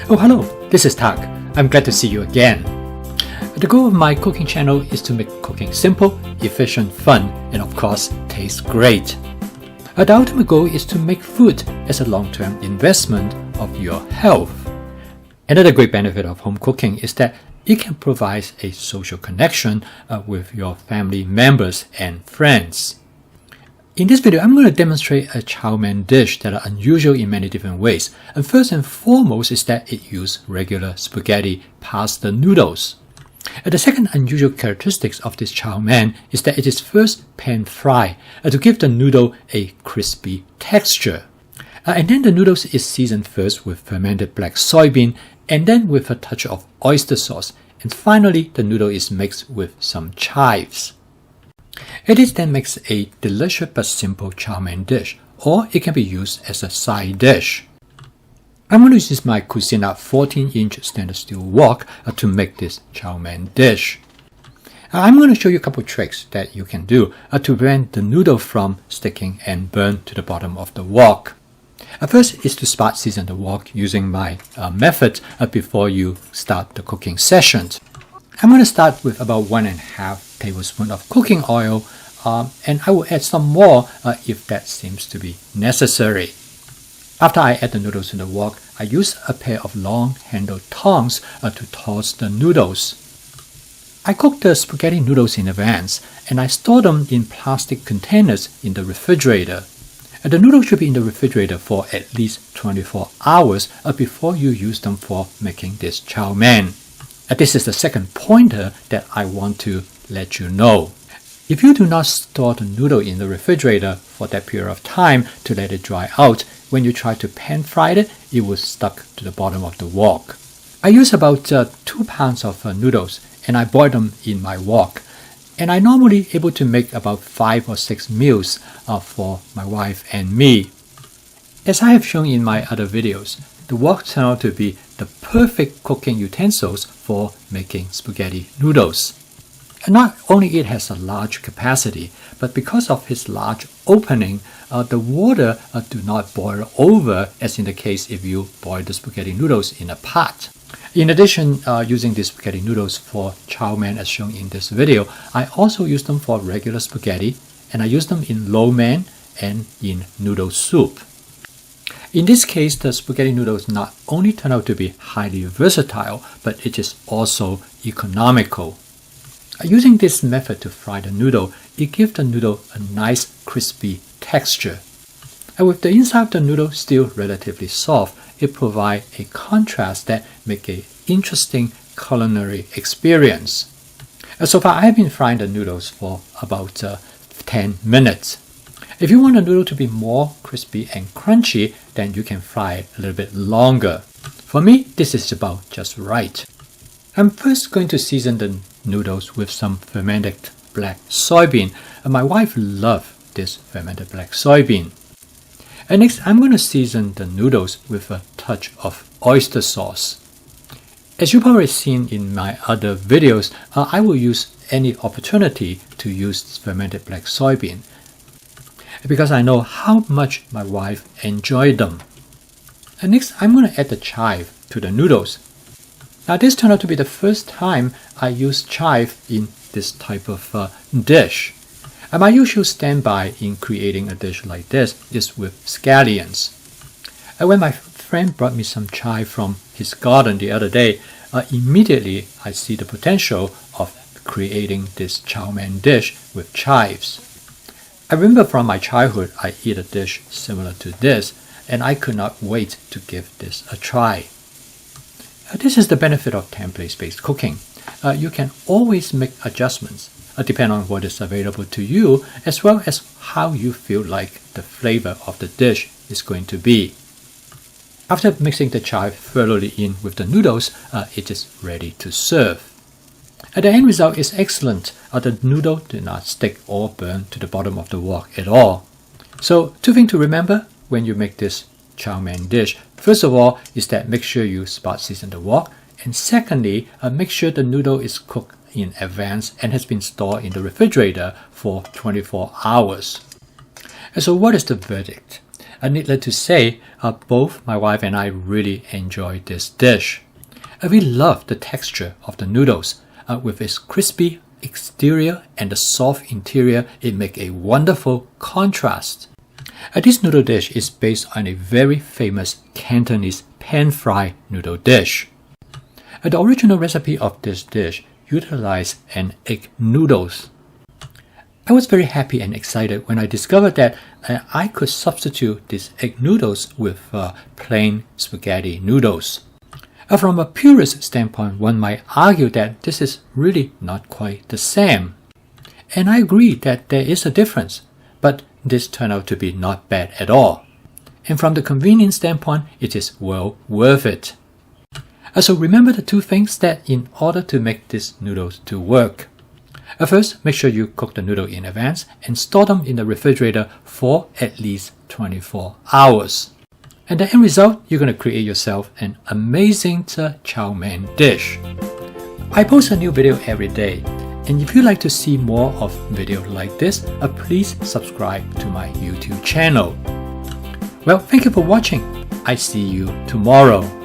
Oh hello, this is Tak. I'm glad to see you again. The goal of my cooking channel is to make cooking simple, efficient, fun, and of course, taste great. The ultimate goal is to make food as a long-term investment of your health. Another great benefit of home cooking is that it can provide a social connection with your family members and friends. In this video, I'm going to demonstrate a chow mein dish that are unusual in many different ways. And first and foremost is that it uses regular spaghetti pasta noodles. The second unusual characteristic of this chow mein is that it is first pan-fried to give the noodle a crispy texture. And then the noodles is seasoned first with fermented black soybean and then with a touch of oyster sauce. And finally, the noodle is mixed with some chives. It then makes a delicious but simple chow mein dish, or it can be used as a side dish. I'm going to use my Cucina 14-inch stainless steel wok to make this chow mein dish. I'm going to show you a couple tricks that you can do to prevent the noodle from sticking and burn to the bottom of the wok. First is to spot season the wok using my method before you start the cooking session. I'm going to start with about 1.5 tablespoons of cooking oil, and I will add some more if that seems to be necessary. After I add the noodles in the wok, I use a pair of long-handled tongs to toss the noodles. I cook the spaghetti noodles in advance, and I store them in plastic containers in the refrigerator. The noodles should be in the refrigerator for at least 24 hours before you use them for making this chow mein. This is the second pointer that I want to let you know. If you do not store the noodle in the refrigerator for that period of time to let it dry out, when you try to pan fry it, it will stuck to the bottom of the wok. I use about 2 pounds of noodles and I boil them in my wok. And I normally able to make about 5 or 6 meals for my wife and me. As I have shown in my other videos, the wok turned out to be the perfect cooking utensils for making spaghetti noodles. And not only it has a large capacity, but because of its large opening, the water do not boil over as in the case if you boil the spaghetti noodles in a pot. In addition, using these spaghetti noodles for chow mein as shown in this video, I also use them for regular spaghetti, and I use them in lo mein and in noodle soup. In this case, the spaghetti noodles not only turn out to be highly versatile, but it is also economical. Using this method to fry the noodle, it gives the noodle a nice crispy texture. And with the inside of the noodle still relatively soft, it provides a contrast that makes an interesting culinary experience. So far, I have been frying the noodles for about 10 minutes. If you want the noodle to be more crispy and crunchy, then you can fry it a little bit longer. For me, this is about just right. I'm first going to season the noodles with some fermented black soybean. My wife loves this fermented black soybean. And next, I'm going to season the noodles with a touch of oyster sauce. As you've probably seen in my other videos, I will use any opportunity to use fermented black soybean because I know how much my wife enjoyed them. And next, I'm going to add the chive to the noodles. Now, this turned out to be the first time I used chive in this type of dish. And my usual standby in creating a dish like this is with scallions. And when my friend brought me some chive from his garden the other day, immediately I see the potential of creating this chow mein dish with chives. I remember from my childhood I eat a dish similar to this, and I could not wait to give this a try. This is the benefit of template-based cooking. You can always make adjustments depending on what is available to you, as well as how you feel like the flavor of the dish is going to be. After mixing the chive thoroughly in with the noodles, it is ready to serve. The end result is excellent. The noodle did not stick or burn to the bottom of the wok at all. So, 2 things to remember when you make this chow mein dish. First of all is that make sure you spot season the wok, and secondly, make sure the noodle is cooked in advance and has been stored in the refrigerator for 24 hours. And so what is the verdict? Needless to say, both my wife and I really enjoyed this dish. We love the texture of the noodles. With its crispy exterior and the soft interior, it makes a wonderful contrast. This noodle dish is based on a very famous Cantonese pan-fried noodle dish. The original recipe of this dish utilized an egg noodles. I was very happy and excited when I discovered that I could substitute these egg noodles with plain spaghetti noodles. From a purist standpoint, one might argue that this is really not quite the same. And I agree that there is a difference, but this turned out to be not bad at all. And from the convenience standpoint, it is well worth it. So remember the two things that in order to make these noodles to work. First, make sure you cook the noodle in advance and store them in the refrigerator for at least 24 hours. And the end result, you're going to create yourself an amazing chow mein dish. I post a new video every day, and if you'd like to see more of videos like this, please subscribe to my YouTube channel. Well, thank you for watching. I see you tomorrow.